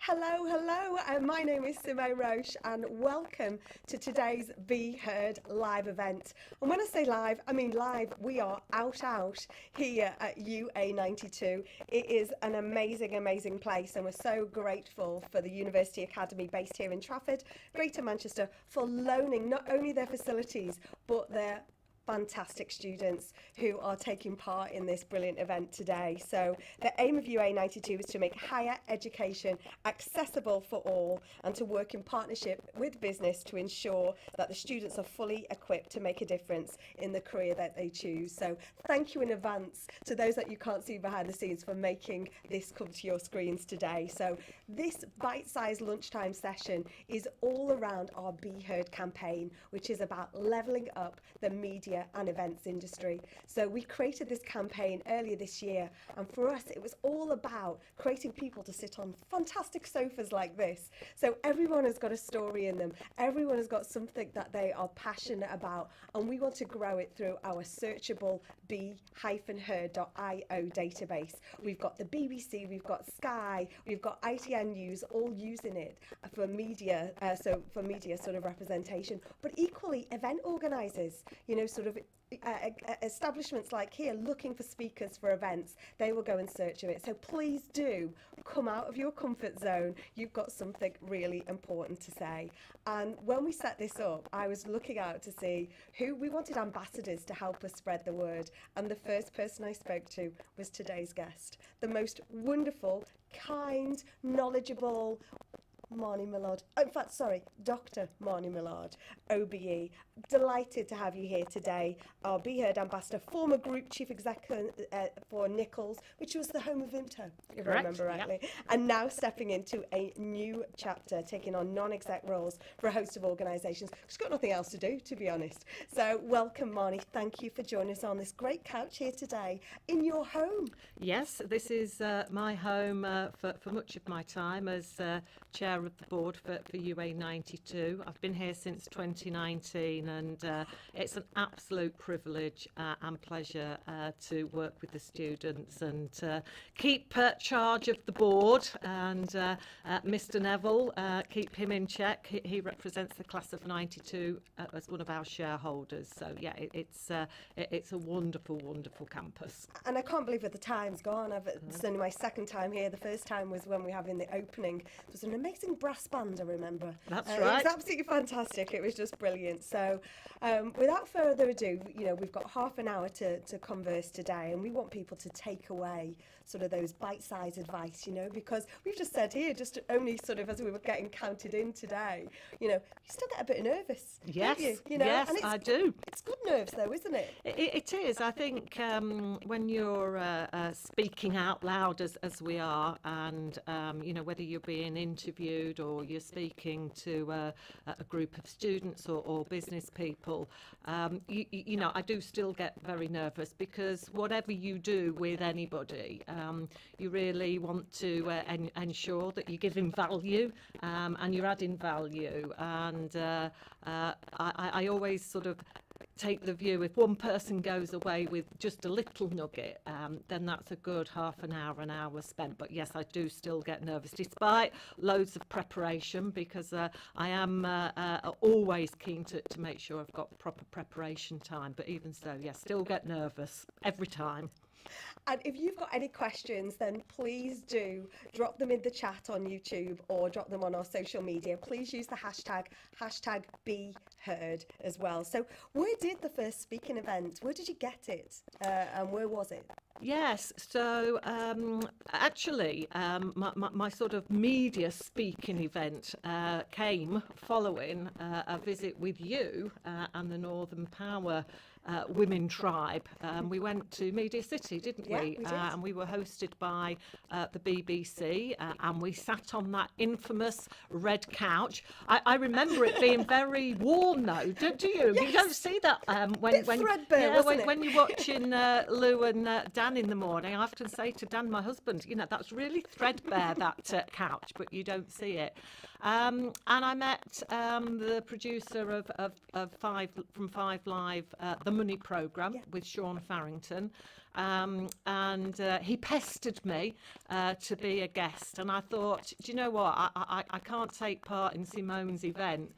Hello, hello. My name is Simone Roche and welcome to today's Be Heard live event. And when I say live, I mean live. We are out here at UA92. It is an amazing place and we're so grateful for the University Academy based here in Trafford, Greater Manchester, for loaning not only their facilities but their fantastic students who are taking part in this brilliant event today. So the aim of UA92 is to make higher education accessible for all and to work in partnership with business to ensure that the students are fully equipped to make a difference in the career that they choose. So thank you in advance to those that you can't see behind the scenes for making this come to your screens today. So this bite-sized lunchtime session is all around our Be Heard campaign, which is about levelling up the media and events industry. So we created this campaign earlier this year, and for us it was all about creating people to sit on fantastic sofas like this. So everyone has got a story in them, everyone has got something that they are passionate about, and we want to grow it through our searchable be-heard.io database. We've got the BBC, we've got Sky, we've got ITN News all using it for media, for media sort of representation, but equally event organisers, sort of establishments like here looking for speakers for events, they will go in search of it. So please do come out of your comfort zone. You've got something really important to say. And when we set this up, I was looking out to see who we wanted ambassadors to help us spread the word, and the first person I spoke to was today's guest, the most wonderful, kind, knowledgeable Marnie Millard, Dr. Marnie Millard OBE. Delighted to have you here today, our Be Heard ambassador, former group chief executive for Nichols, which was the home of Vimto, if I remember rightly, and now stepping into a new chapter, taking on non-exec roles for a host of organisations. She's got nothing else to do, to be honest. So welcome, Marnie. Thank you for joining us on this great couch here today in your home. Yes, this is my home for much of my time as chair of the board for UA92. I've been here since 2019 and it's an absolute privilege and pleasure to work with the students and keep charge of the board, and Mr Neville, keep him in check. He represents the class of 92 as one of our shareholders. So yeah, it's a wonderful campus. And I can't believe that the time's gone. It's only my second time here. The first time was when we were having the opening. It was an amazing brass band, I remember. That's right. It was absolutely fantastic. It was just brilliant. So without further ado, we've got half an hour to converse today, and we want people to take away sort of those bite-sized advice, because we've just said here, just only sort of as we were getting counted in today, you still get a bit nervous, yes, don't you? Yes, and I do. It's good nerves though, isn't it? It is. I think when you're speaking out loud as we are, and whether you're being interviewed or you're speaking to a group of students or business people, I do still get very nervous, because whatever you do with anybody, you really want to ensure that you're giving value and you're adding value. And I always sort of take the view, if one person goes away with just a little nugget, then that's a good an hour spent. But yes, I do still get nervous, despite loads of preparation, because I am always keen to make sure I've got proper preparation time. But even so, yes, still get nervous every time. And if you've got any questions, then please do drop them in the chat on YouTube or drop them on our social media. Please use the hashtag BeHeard as well. So where did the first speaking event, where did you get it and where was it? Yes, so actually my sort of media speaking event came following a visit with you and the Northern Power Women Tribe. We went to Media City, didn't we? Yeah, we did. And we were hosted by the BBC, and we sat on that infamous red couch. I remember it being very warm though, do you? Yes. You don't see that when threadbare, wasn't it? when you're watching Lou and Dan in the morning. I often say to Dan, my husband, that's really threadbare, that couch, but you don't see it. And I met the producer of Five Live, the Money Programme with Sean Farrington. And he pestered me to be a guest, and I thought, do you know what, I can't take part in Simone's event,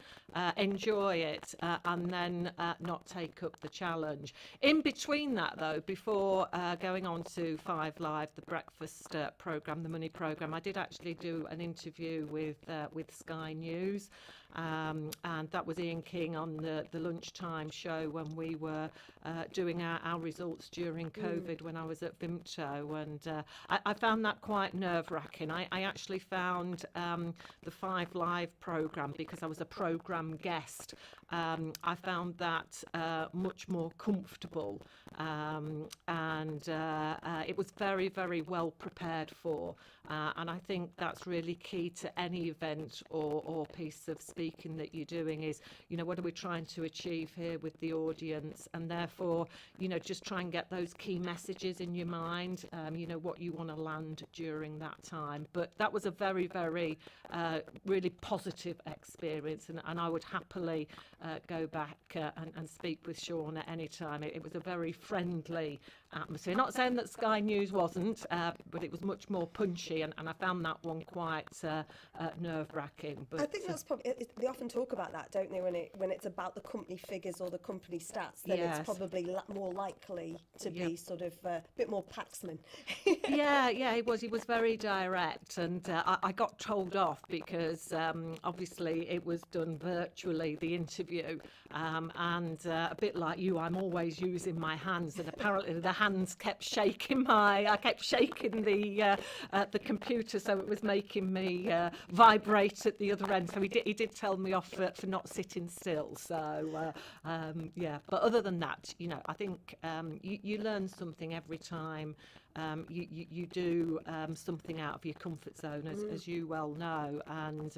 enjoy it, and then not take up the challenge. In between that, though, before going on to 5 Live, the breakfast programme, the Money Programme, I did actually do an interview with Sky News, and that was Ian King on the lunchtime show when we were doing our results during COVID when I was at Vimto, and I found that quite nerve-wracking. I actually found the 5 Live programme, because I was a programme guest, I found that much more comfortable, and it was very, very well prepared for, and I think that's really key to any event or piece of speaking that you're doing is, what are we trying to achieve here with the audience, and therefore, just try and get those key messages in your mind, what you want to land during that time. But that was a very, very really positive experience, and I would happily go back and speak with Sean at any time. It was a very friendly atmosphere. Not saying that Sky News wasn't, but it was much more punchy, and I found that one quite nerve-wracking. But I think that's probably, they often talk about that, don't they, when it's about the company figures or the company stats, then Yes. it's probably more likely to be sort of a bit more Paxman. Yeah, he was very direct, and I got told off because obviously it was done virtually, the interview, and a bit like you, I'm always using my hands, and apparently the hands kept shaking I kept shaking the computer, so it was making me vibrate at the other end. So he did tell me off for not sitting still. So but other than that, I think you learn something every time. You do something out of your comfort zone, as you well know, and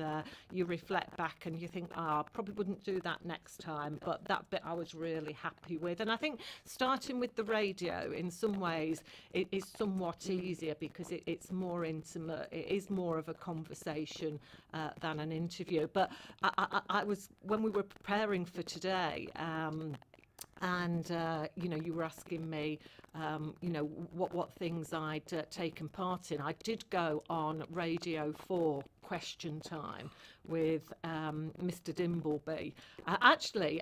you reflect back and you think, I probably wouldn't do that next time, but that bit I was really happy with. And I think starting with the radio in some ways it is somewhat easier because it's more intimate, it is more of a conversation than an interview. But I was, when we were preparing for today, and you were asking me what things I'd taken part in. I did go on Radio 4 Question Time with Mr. Dimbleby. Actually,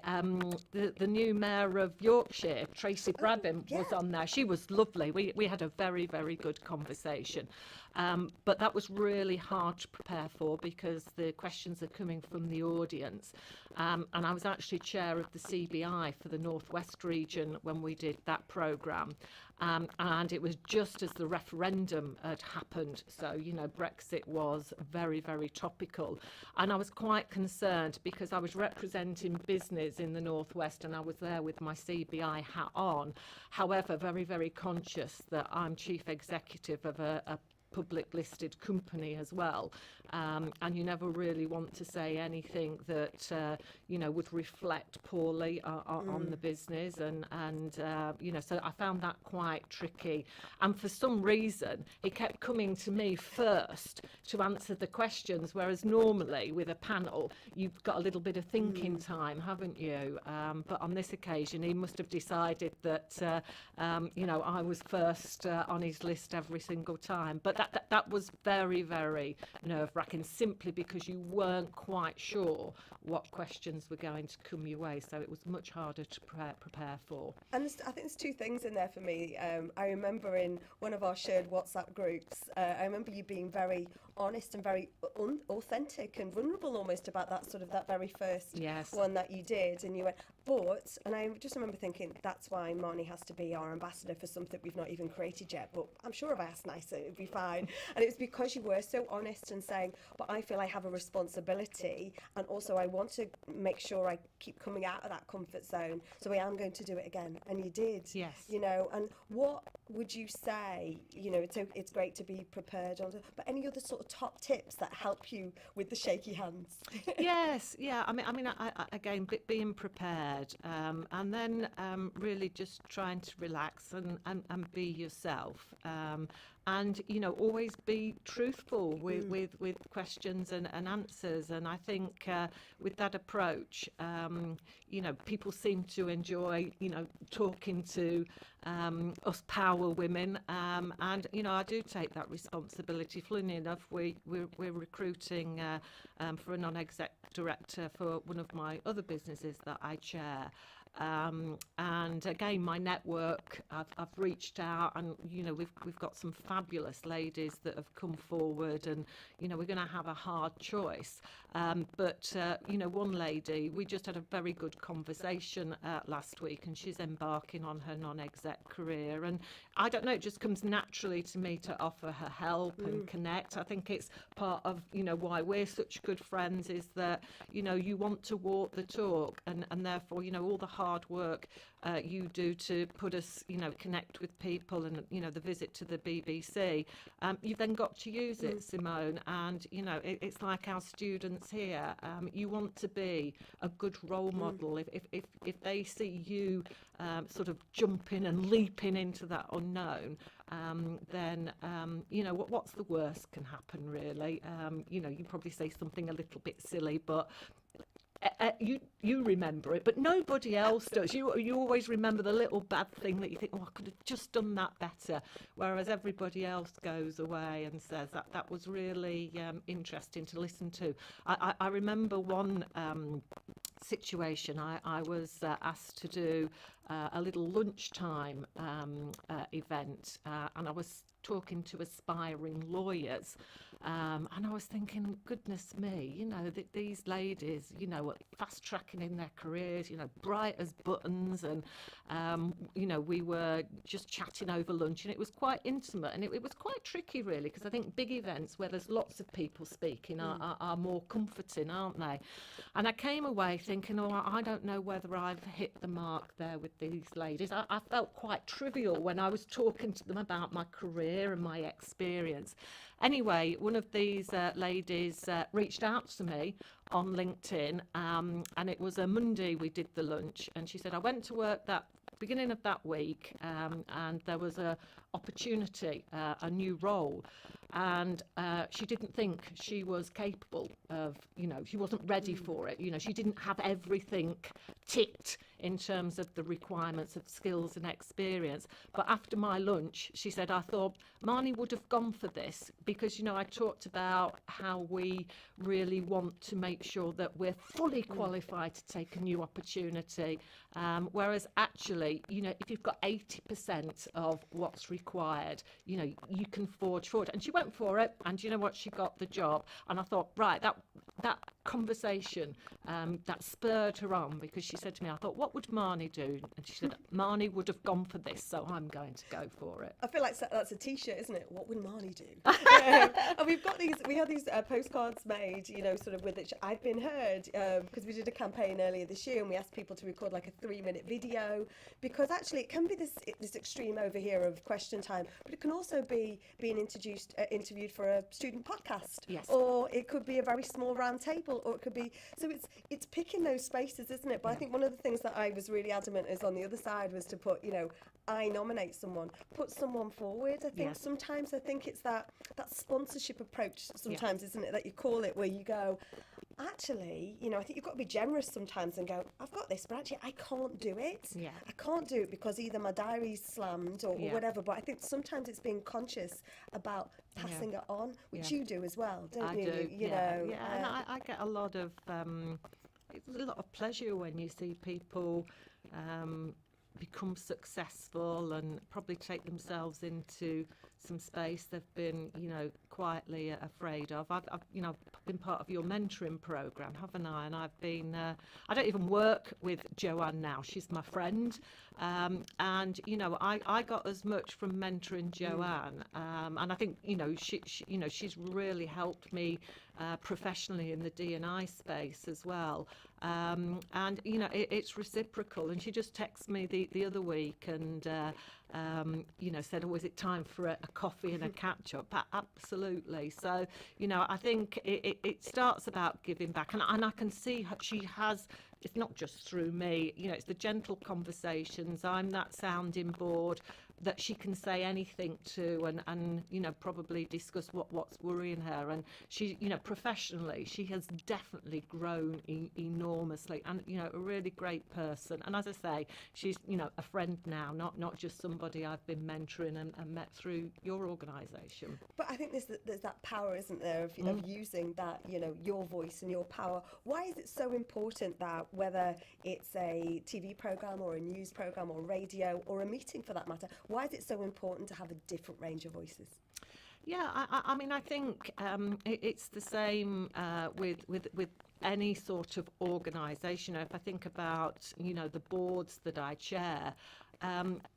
the new mayor of Yorkshire, Tracy Brabham, was on there. She was lovely. We had a very, very good conversation. But that was really hard to prepare for because the questions are coming from the audience. And I was actually chair of the CBI for the North West region when we did that programme. And it was just as the referendum had happened. So, Brexit was very, very topical. And I was quite concerned because I was representing business in the North West and I was there with my CBI hat on. However, very, very conscious that I'm chief executive of a public listed company as well, and you never really want to say anything that would reflect poorly on the business, and so I found that quite tricky. And for some reason he kept coming to me first to answer the questions, whereas normally with a panel you've got a little bit of thinking time, haven't you? But on this occasion he must have decided that I was first on his list every single time. But that was very, very nerve-wracking, simply because you weren't quite sure what questions were going to come your way. So it was much harder to prepare for. And I think there's two things in there for me. I remember in one of our shared WhatsApp groups, I remember you being very honest and very authentic and vulnerable almost about that very first one that you did. And you went, and I just remember thinking, that's why Marnie has to be our ambassador for something we've not even created yet. But I'm sure if I asked nicer, it'd be fine. And it was because you were so honest and saying, but I feel I have a responsibility, and also I want to make sure I keep coming out of that comfort zone, so I am going to do it again. And you did. Yes. And what would you say, it's great to be prepared on, but any other sort of top tips that help you with the shaky hands? Yes, yeah. I mean, again, being prepared, and then really just trying to relax and be yourself. and always be truthful with questions and answers. And I think with that approach, people seem to enjoy talking to us power women, and I do take that responsibility. Funnily enough, we're recruiting for a non-exec director for one of my other businesses that I chair. And again, my network, I've reached out, and we've got some fabulous ladies that have come forward, and we're going to have a hard choice. But one lady, we just had a very good conversation last week, and she's embarking on her non-exec career, and I don't know, it just comes naturally to me to offer her help and connect. I think it's part of why we're such good friends, is that you want to walk the talk, and therefore all the hard work you do to put us connect with people, and the visit to the BBC, you've then got to use it, Simone. And it's like our students here, you want to be a good role model. If they see you sort of jumping and leaping into that unknown, then what's the worst can happen, really? You probably say something a little bit silly, but you remember it, but nobody else does. You always remember the little bad thing that you think, I could have just done that better, whereas everybody else goes away and says that was really interesting to listen to. I remember one situation. I was asked to do a little lunchtime event, and I was talking to aspiring lawyers, and I was thinking, goodness me, these ladies, fast tracking in their careers, bright as buttons, and we were just chatting over lunch, and it was quite intimate, and it was quite tricky, really, because I think big events where there's lots of people speaking are more comforting, aren't they? And I came away thinking, I don't know whether I've hit the mark there with these ladies. I felt quite trivial when I was talking to them about my career and my experience. Anyway, one of these ladies reached out to me on LinkedIn, and it was a Monday we did the lunch, and she said, I went to work that beginning of that week, and there was a opportunity, a new role, and she didn't think she was capable of, she wasn't ready for it. She didn't have everything ticked in terms of the requirements of skills and experience. But after my lunch, she said, I thought Marnie would have gone for this, because I talked about how we really want to make sure that we're fully qualified to take a new opportunity, whereas actually, if you've got 80% of what's required, you can forge forward. And she went for it, and you know what, she got the job. And I thought, right, that conversation that spurred her on, because she said to me, I thought, what would Marnie do? And she said, Marnie would have gone for this, so I'm going to go for it. I feel like that's a t-shirt, isn't it? What would Marnie do? And we had these postcards made, sort of with it. I've been heard, because we did a campaign earlier this year, and we asked people to record like a 3-minute video, because actually it can be this extreme over here of question time, but it can also be being interviewed for a student podcast. Yes. Or it could be a very small round table, or it could be, so it's picking those spaces, isn't it? But I think one of the things that I was really adamant is on the other side was to put, I nominate someone, put someone forward. I think sometimes it's that sponsorship approach sometimes, isn't it, that you call it, where you go, actually, I think you've got to be generous sometimes and go, I've got this, but actually I can't do it. Yeah. I can't do it because either my diary's slammed or whatever. But I think sometimes it's being conscious about passing it on, which you do as well, don't you? I do. You know. Yeah, and I get a lot of pleasure when you see people become successful and probably take themselves into some space they've been, quietly afraid of. I've been part of your mentoring program, haven't I? And I've been, I don't even work with Joanne now. She's my friend. And, I got as much from mentoring Joanne. And I think, she's really helped me professionally in the D&I space as well. And, it's reciprocal. And she just texted me the other week and, said, is it time for a coffee and a catch-up? Absolutely. So, I think it starts about giving back. And I can see she has, it's not just through me, it's the gentle conversations. I'm that sounding board. that she can say anything to, and you know, probably discuss what's worrying her. And she, you know, professionally, she has definitely grown enormously, and you know, a really great person. And as I say, she's, you know, a friend now, not just somebody I've been mentoring and met through your organisation. But I think there's that power, isn't there, of using that, you know, your voice and your power. Why is it so important that whether it's a TV programme or a news programme or radio or a meeting for that matter, why is it so important to have a different range of voices? Yeah, I mean, I think it's the same with any sort of organisation. If I think about, you know, the boards that I chair,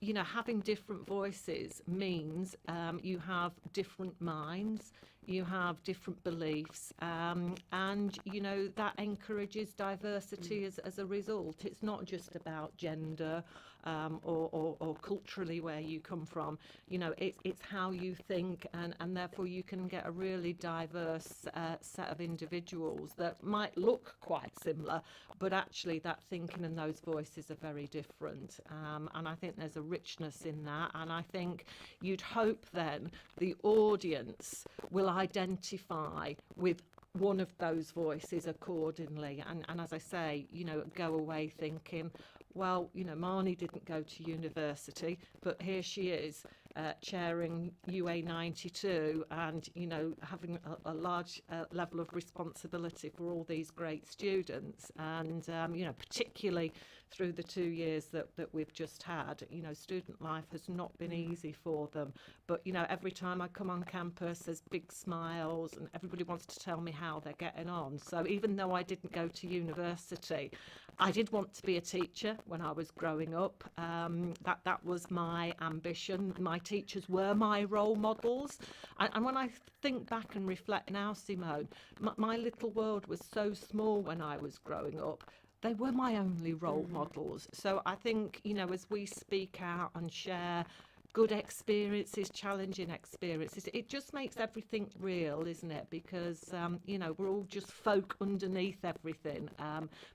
you know, having different voices means you have different minds, you have different beliefs, and, you know, that encourages diversity as a result. It's not just about gender or culturally where you come from. You know, it's how you think, and therefore you can get a really diverse set of individuals that might look quite similar, but actually that thinking and those voices are very different. And I think there's a richness in that, and I think you'd hope then the audience will identify with one of those voices accordingly, and as I say, you know, go away thinking, well, you know, Marnie didn't go to university, but here she is chairing UA 92 and, you know, having a large level of responsibility for all these great students. And, you know, particularly through the 2 years that we've just had, you know, student life has not been easy for them. But, you know, every time I come on campus, there's big smiles and everybody wants to tell me how they're getting on. So even though I didn't go to university, I did want to be a teacher when I was growing up. That was my ambition. My teachers were my role models. And when I think back and reflect now, Simone, my little world was so small when I was growing up. They were my only role models. So I think, you know, as we speak out and share good experiences, challenging experiences, it just makes everything real, isn't it? Because, you know, we're all just folk underneath everything.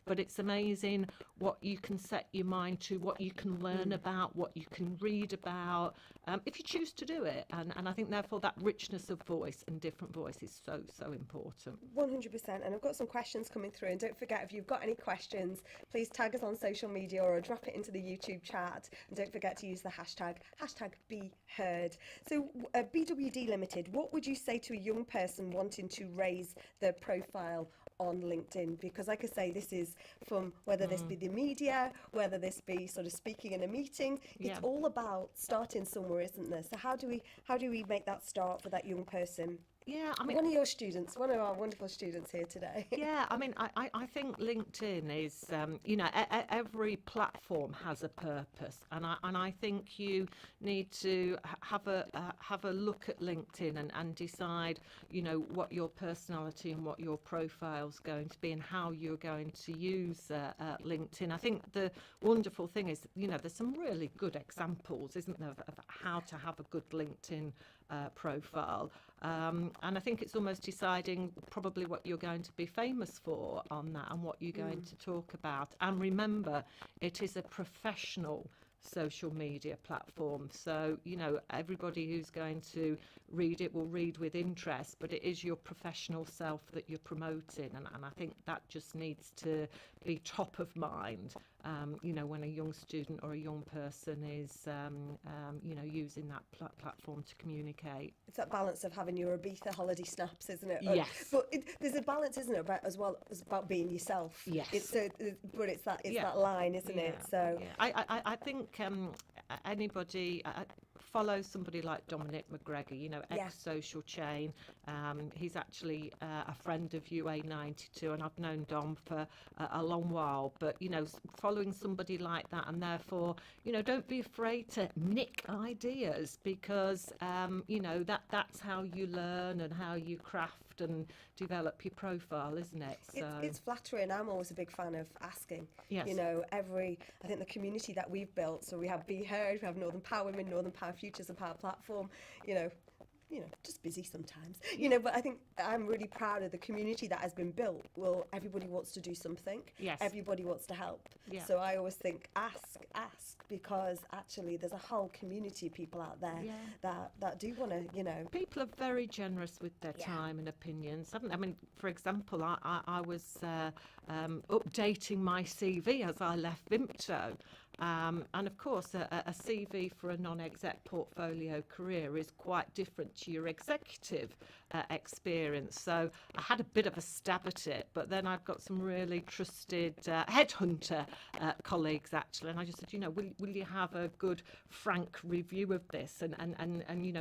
But it's amazing what you can set your mind to, what you can learn about, what you can read about, if you choose to do it. And I think, therefore, that richness of voice and different voice is so, so important. 100%. And I've got some questions coming through. And don't forget, if you've got any questions, please tag us on social media or drop it into the YouTube chat. And don't forget to use the hashtag Be Heard. So BWD Limited, what would you say to a young person wanting to raise their profile on LinkedIn? Because like I say, this is from whether this be the media, whether this be sort of speaking in a meeting, it's all about starting somewhere, isn't there? So how do we make that start for that young person? Yeah, I mean, one of your students, one of our wonderful students here today. Yeah, I mean, I think LinkedIn is, you know, every platform has a purpose, and I think you need to have a look at LinkedIn and decide, you know, what your personality and what your profile's going to be and how you're going to use LinkedIn. I think the wonderful thing is, you know, there's some really good examples, isn't there, of how to have a good LinkedIn profile. And I think it's almost deciding probably what you're going to be famous for on that and what you're going to talk about. And remember, it is a professional social media platform. So, you know, everybody who's going to read it will read with interest, but it is your professional self that you're promoting. And I think that just needs to be top of mind, you know, when a young student or a young person is, you know, using that platform to communicate. It's that balance of having your Ibiza holiday snaps, isn't it? Yes. But there's a balance, isn't it, about, as well as about being yourself. Yes. But it's that line, isn't it? So I think anybody follow somebody like Dominic McGregor, you know, ex-Social Chain. He's actually a friend of UA 92, and I've known Dom for a long while. But, you know, following somebody like that, and therefore, you know, don't be afraid to nick ideas, because, you know, that's how you learn and how you craft and develop your profile, isn't it? So it's flattering. I'm always a big fan of asking. Yes. You know, I think the community that we've built, so we have Be Heard, we have Northern Power Women, Northern Power Futures and Power Platform, you know, just busy sometimes, but I think I'm really proud of the community that has been built. Well, everybody wants to do something. Yes. Everybody wants to help. Yeah. So I always think ask, because actually there's a whole community of people out there that do want to, People are very generous with their Yeah. time and opinions, haven't they? I mean, for example, I was updating my CV as I left Vimto. And of course, a CV for a non-exec portfolio career is quite different to your executive experience. So I had a bit of a stab at it, but then I've got some really trusted headhunter colleagues actually, and I just said, will you have a good, frank review of this and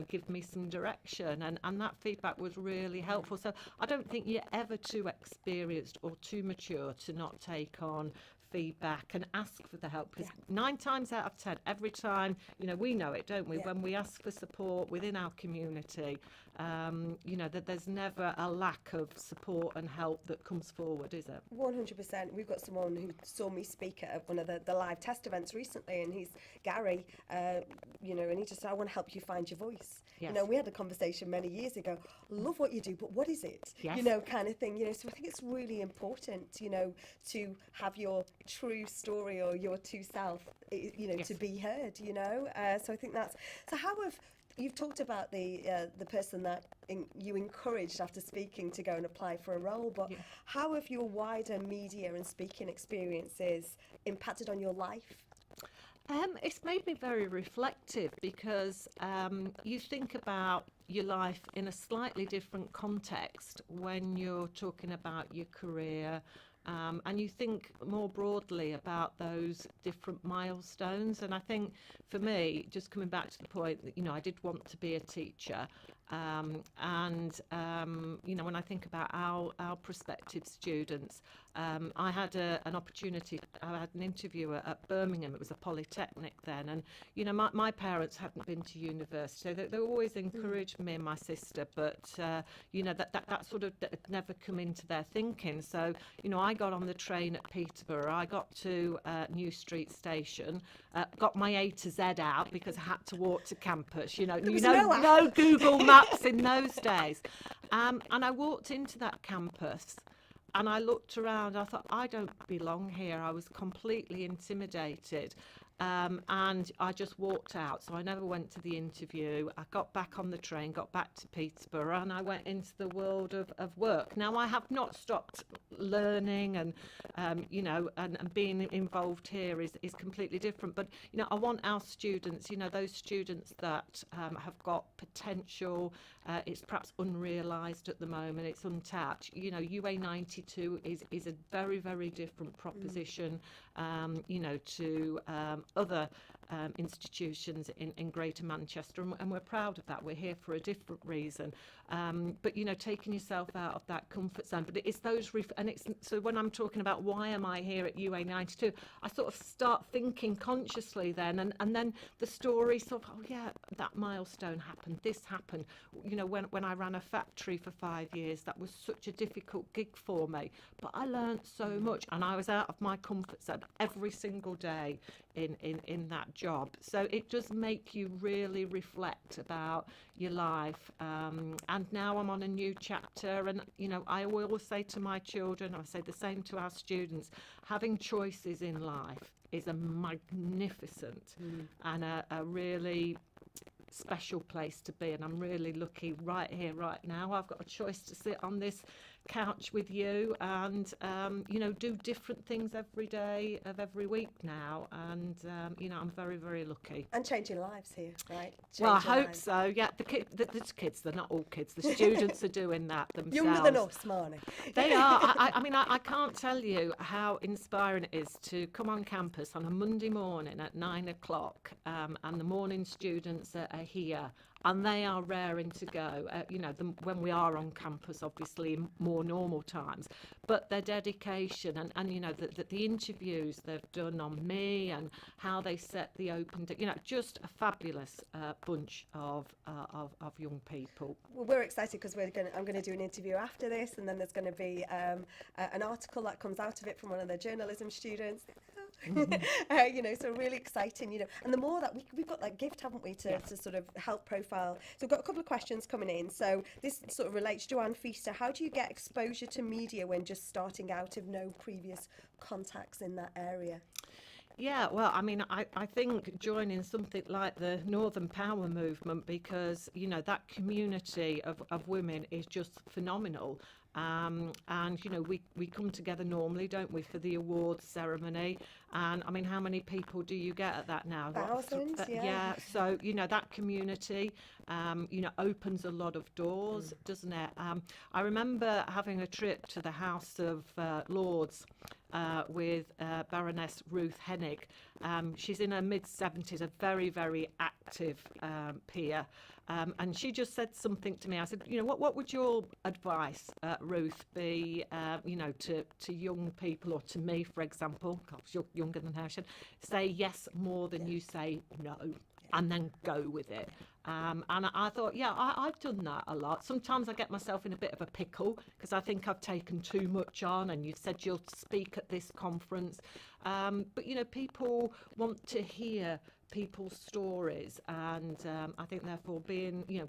give me some direction? And that feedback was really helpful. So I don't think you're ever too experienced or too mature to not take on feedback and ask for the help, because 9 times out of 10, every time, we know it, don't we, when we ask for support within our community, that there's never a lack of support and help that comes forward, is it? 100%. We've got someone who saw me speak at one of the live test events recently, and he's Gary, and he just said, I want to help you find your voice. Yes. We had a conversation many years ago, love what you do, but what is it? Yes. Kind of thing, so I think it's really important, to have your true story or your true self, Yes. to be heard, so I think so how have, you've talked about the person that you encouraged after speaking to go and apply for a role, but how have your wider media and speaking experiences impacted on your life? It's made me very reflective, because you think about your life in a slightly different context when you're talking about your career, and you think more broadly about those different milestones. And I think for me, just coming back to the point that, I did want to be a teacher. When I think about our prospective students, I had an opportunity, I had an interview at Birmingham. It was a polytechnic then, and my parents hadn't been to university, so they always encouraged me and my sister, but that sort of never come into their thinking. So I got on the train at Peterborough, I got to New Street Station, got my A to Z out because I had to walk to campus. No Google Maps in those days, and I walked into that campus. And I looked around, I thought, I don't belong here. I was completely intimidated. And I just walked out. So I never went to the interview. I got back on the train, got back to Peterborough, and I went into the world of work. Now, I have not stopped learning, and, and being involved here is completely different. But, I want our students, those students that have got potential, it's perhaps unrealised at the moment, it's untapped. UA 92 is a very, very different proposition, to other institutions in Greater Manchester, and we're proud of that. We're here for a different reason, but taking yourself out of that comfort zone. But it's those so when I'm talking about why am I here at UA 92, I sort of start thinking consciously then, and then the story sort of, that milestone happened, this happened. When I ran a factory for 5 years, that was such a difficult gig for me, but I learned so much, and I was out of my comfort zone every single day in that job. So it does make you really reflect about your life, and now I'm on a new chapter, and I always say to my children, I say the same to our students, having choices in life is a magnificent and a really special place to be, and I'm really lucky right here, right now. I've got a choice to sit on this couch with you and do different things every day of every week now, and I'm very, very lucky. And changing lives here, right? Well, I hope so. Yeah, the kids, they're not all kids. The students are doing that themselves. Younger than us, Marnie. They are. I can't tell you how inspiring it is to come on campus on a Monday morning at 9 o'clock, and the morning students are here. And they are raring to go, when we are on campus, obviously, in more normal times. But their dedication and the interviews they've done on me and how they set the open, just a fabulous bunch of young people. Well, we're excited because I'm going to do an interview after this, and then there's going to be an article that comes out of it from one of the journalism students. So really exciting, and the more that we've got that gift, haven't we, to sort of help profile. So we've got a couple of questions coming in. So this sort of relates, Joanne Feaster, how do you get exposure to media when just starting out of no previous contacts in that area? Yeah, well, I mean, I think joining something like the Northern Power movement, because, that community of women is just phenomenal. And, we come together normally, don't we, for the awards ceremony. And, I mean, how many people do you get at that now? Thousands, yeah. Yeah, so, that community, opens a lot of doors, doesn't it? I remember having a trip to the House of Lords with Baroness Ruth Hennig. She's in her mid-70s, a very, very active peer. And she just said something to me. I said, what would your advice, Ruth, be, to young people, or to me, for example, because you're younger than her, say yes more than you say no, and then go with it. And I thought, I've done that a lot. Sometimes I get myself in a bit of a pickle because I think I've taken too much on, and you've said you'll speak at this conference. But, people want to hear people's stories, and I think therefore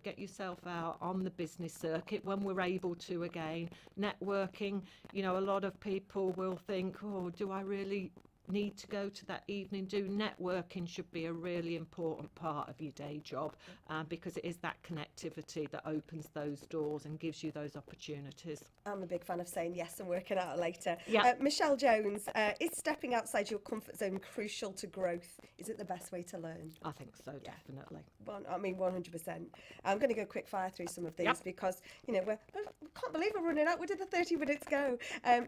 get yourself out on the business circuit when we're able to again. Networking, a lot of people will think, oh, do I really need to go to that evening do? Networking should be a really important part of your day job, because it is that connectivity that opens those doors and gives you those opportunities. I'm a big fan of saying yes and working out later. Yeah. Michelle Jones, is stepping outside your comfort zone crucial to growth? Is it the best way to learn? I think so, definitely. Well, I mean, 100%. I'm going to go quick fire through some of these because, I can't believe we're running out. Where did the 30 minutes go?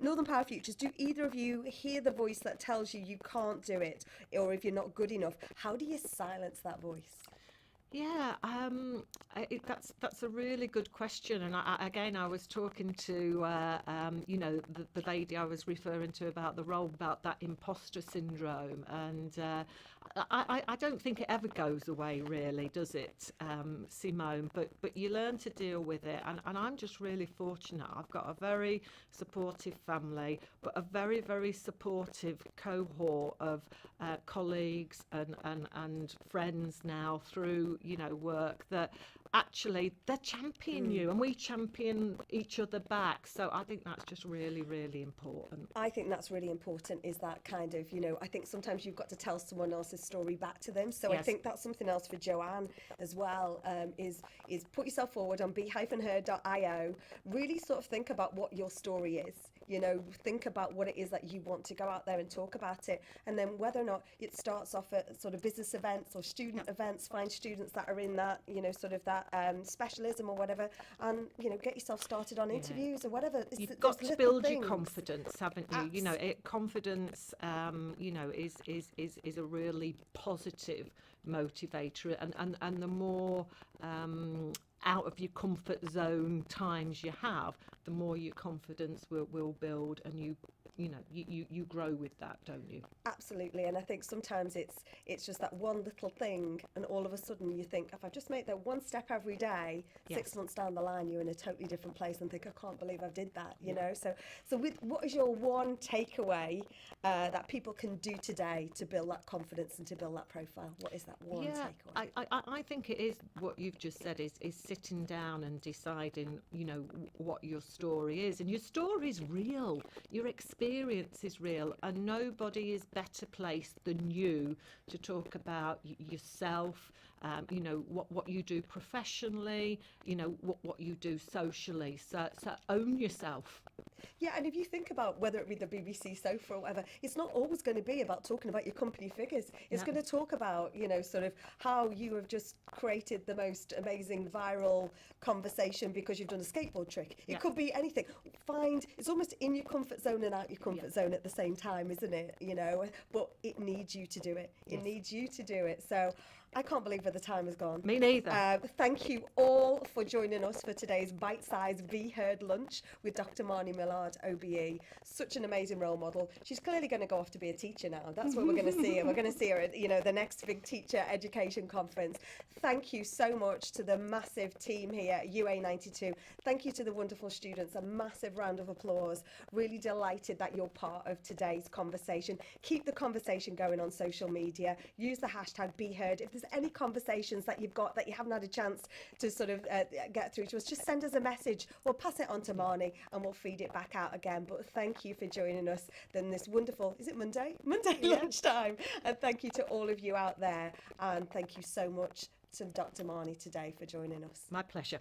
Northern Power Futures, do either of you hear the voice that tells you can't do it, or if you're not good enough? How do you silence that voice? Yeah, that's a really good question, and I was talking to the lady I was referring to about the role, about that imposter syndrome, and I don't think it ever goes away, really, does it, Simone? But you learn to deal with it, and I'm just really fortunate. I've got a very supportive family, but a very, very supportive cohort of colleagues and friends now through work, that actually they're championing you, and we champion each other back. So I think that's just really, really important. I think that's really important, is that kind of, I think sometimes you've got to tell someone else's story back to them. So I think that's something else for Joanne as well, is put yourself forward on be-her.io. Really sort of think about what your story is. Think about what it is that you want to go out there and talk about it. And then whether or not it starts off at sort of business events or student events, find students that are in that, sort of that specialism or whatever, and, get yourself started on interviews or whatever. You've got to build your confidence, haven't you? Confidence, is a really positive motivator, and the more out of your comfort zone times you have, the more your confidence will build, and you grow with that, don't you? Absolutely. And I think sometimes it's just that one little thing, and all of a sudden you think, if I just make that one step every day, 6 months down the line you're in a totally different place and think, I can't believe I did that, so what is your one takeaway that people can do today to build that confidence and to build that profile? What is that one takeaway? I think it is what you've just said, is sitting down and deciding what your story is, and your story is real, your experience is real, and nobody is better placed than you to talk about yourself, what you do professionally, what you do socially. So own yourself. Yeah, and if you think about whether it be the BBC sofa or whatever, it's not always going to be about talking about your company figures. It's going to talk about, sort of how you have just created the most amazing viral conversation because you've done a skateboard trick. It could be anything. It's almost in your comfort zone and out your comfort zone at the same time, isn't it? But it needs you to do it. It needs you to do it. So I can't believe where the time has gone. Me neither. Thank you all for joining us for today's bite-sized Be Heard lunch with Dr. Marnie Millard OBE. Such an amazing role model. She's clearly going to go off to be a teacher now. That's where we're going to see her. We're going to see her at, the next big teacher education conference. Thank you so much to the massive team here at UA92. Thank you to the wonderful students. A massive round of applause. Really delighted that you're part of today's conversation. Keep the conversation going on social media. Use the hashtag Be Heard. If there's any conversations that you've got that you haven't had a chance to sort of get through to us, just send us a message. We'll pass it on to Marnie and we'll feed it back out again. But thank you for joining us then this wonderful, is it Monday lunchtime, and thank you to all of you out there, and thank you so much to Dr. Marnie today for joining us. My pleasure.